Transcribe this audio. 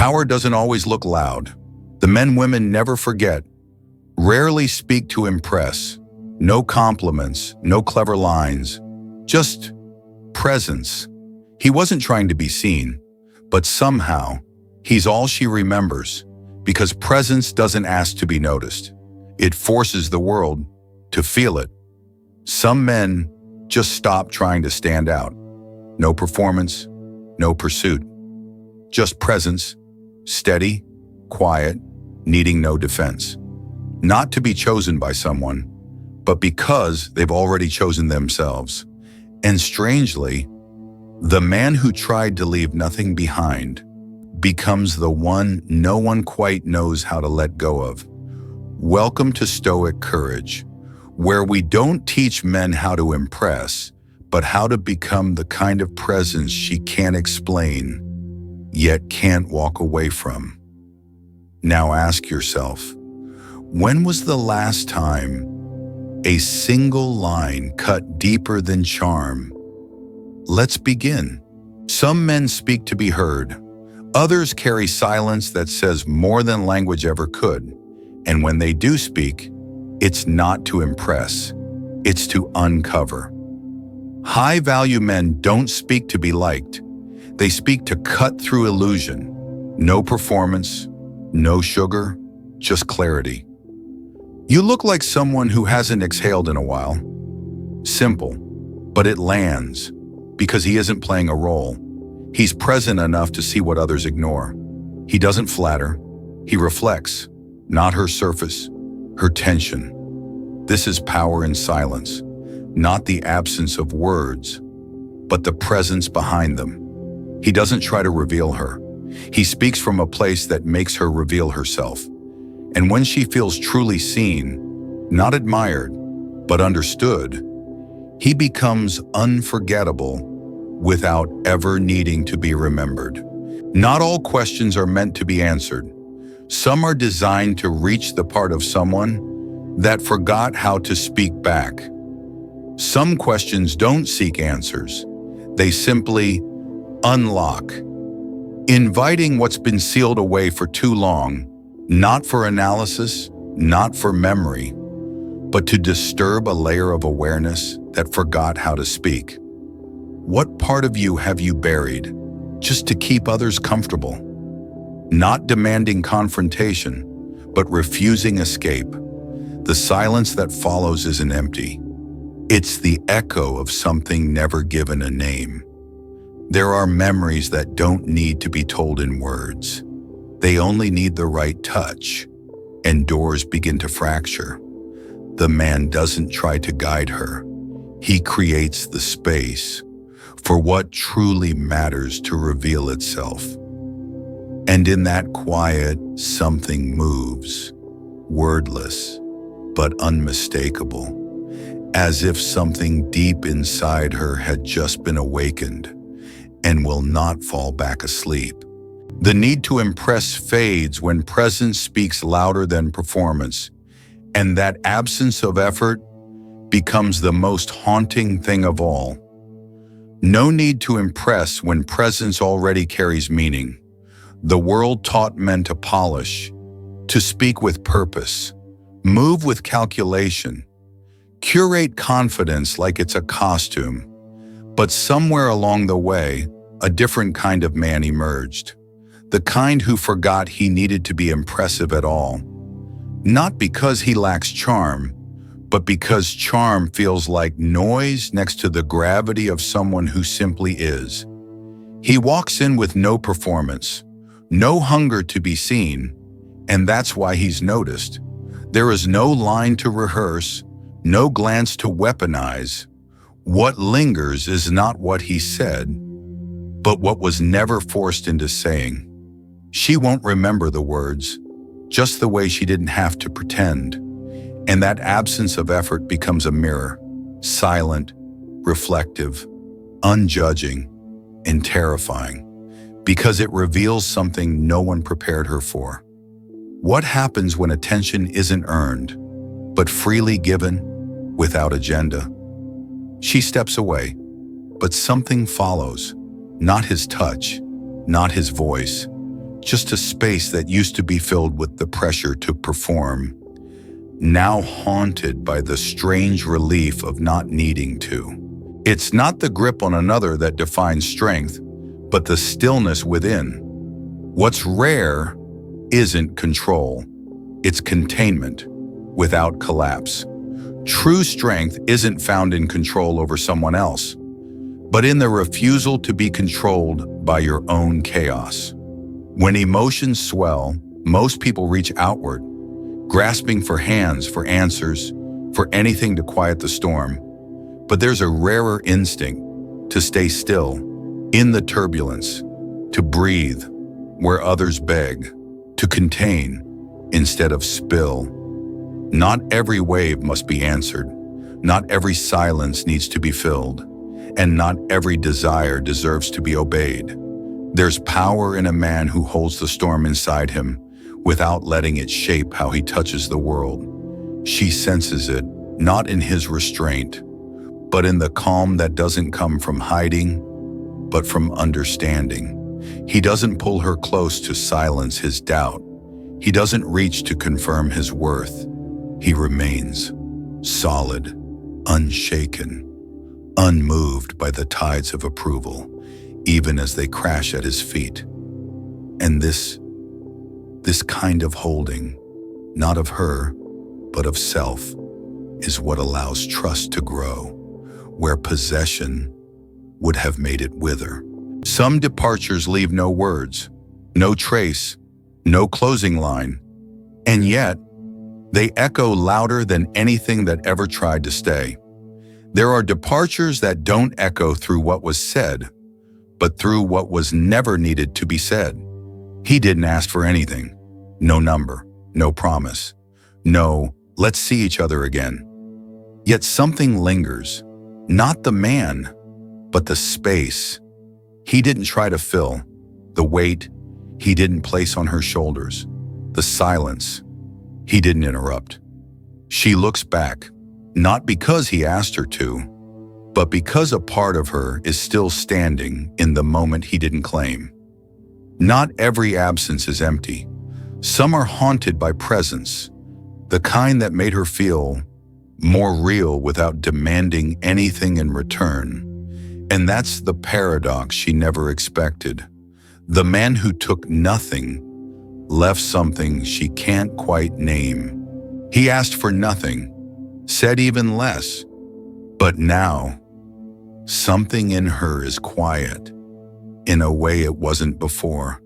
Power doesn't always look loud. The men women never forget, rarely speak to impress. No compliments, no clever lines, just presence. He wasn't trying to be seen, but somehow, he's all she remembers, because presence doesn't ask to be noticed. It forces the world to feel it. Some men just stop trying to stand out. No performance, no pursuit. Just presence, steady, quiet, needing no defense. Not to be chosen by someone, but because they've already chosen themselves. And strangely, the man who tried to leave nothing behind becomes the one no one quite knows how to let go of. Welcome to Stoic Courage, where we don't teach men how to impress, but how to become the kind of presence she can't explain, yet can't walk away from. Now ask yourself, when was the last time a single line cut deeper than charm? Let's begin. Some men speak to be heard. Others carry silence that says more than language ever could. And when they do speak, it's not to impress, it's to uncover. High-value men don't speak to be liked. They speak to cut through illusion. No performance, no sugar, just clarity. You look like someone who hasn't exhaled in a while. Simple, but it lands, because he isn't playing a role. He's present enough to see what others ignore. He doesn't flatter, he reflects, not her surface, her tension. This is power in silence, not the absence of words, but the presence behind them. He doesn't try to reveal her. He speaks from a place that makes her reveal herself. And when she feels truly seen, not admired, but understood, he becomes unforgettable without ever needing to be remembered. Not all questions are meant to be answered. Some are designed to reach the part of someone that forgot how to speak back. Some questions don't seek answers. They simply unlock, inviting what's been sealed away for too long, not for analysis, not for memory, but to disturb a layer of awareness that forgot how to speak. What part of you have you buried just to keep others comfortable? Not demanding confrontation, but refusing escape. The silence that follows isn't empty. It's the echo of something never given a name. There are memories that don't need to be told in words. They only need the right touch, and doors begin to fracture. The man doesn't try to guide her. He creates the space for what truly matters to reveal itself. And in that quiet, something moves, wordless, but unmistakable, as if something deep inside her had just been awakened and will not fall back asleep. The need to impress fades when presence speaks louder than performance, and that absence of effort becomes the most haunting thing of all. No need to impress when presence already carries meaning. The world taught men to polish, to speak with purpose, move with calculation, curate confidence like it's a costume. But somewhere along the way, a different kind of man emerged. The kind who forgot he needed to be impressive at all. Not because he lacks charm, but because charm feels like noise next to the gravity of someone who simply is. He walks in with no performance, no hunger to be seen, and that's why he's noticed. There is no line to rehearse, no glance to weaponize. What lingers is not what he said, but what was never forced into saying. She won't remember the words, just the way she didn't have to pretend. And that absence of effort becomes a mirror, silent, reflective, unjudging, and terrifying, because it reveals something no one prepared her for. What happens when attention isn't earned, but freely given, without agenda? She steps away, but something follows. Not his touch, not his voice, just a space that used to be filled with the pressure to perform, now haunted by the strange relief of not needing to. It's not the grip on another that defines strength, but the stillness within. What's rare isn't control, it's containment without collapse. True strength isn't found in control over someone else, but in the refusal to be controlled by your own chaos. When emotions swell, most people reach outward, grasping for hands, for answers, for anything to quiet the storm. But there's a rarer instinct to stay still, in the turbulence, to breathe where others beg, to contain instead of spill. Not every wave must be answered, not every silence needs to be filled, and not every desire deserves to be obeyed. There's power in a man who holds the storm inside him without letting it shape how he touches the world. She senses it, not in his restraint, but in the calm that doesn't come from hiding, but from understanding. He doesn't pull her close to silence his doubt. He doesn't reach to confirm his worth. He remains solid, unshaken, unmoved by the tides of approval, even as they crash at his feet. And this kind of holding, not of her, but of self, is what allows trust to grow, where possession would have made it wither. Some departures leave no words, no trace, no closing line, and yet they echo louder than anything that ever tried to stay. There are departures that don't echo through what was said, but through what was never needed to be said. He didn't ask for anything. No number, no promise, no, let's see each other again. Yet something lingers, not the man, but the space. He didn't try to fill, the weight he didn't place on her shoulders, the silence he didn't interrupt. She looks back, not because he asked her to, but because a part of her is still standing in the moment he didn't claim. Not every absence is empty. Some are haunted by presence, the kind that made her feel more real without demanding anything in return. And that's the paradox she never expected. The man who took nothing left something she can't quite name. He asked for nothing, said even less, but now something in her is quiet in a way it wasn't before.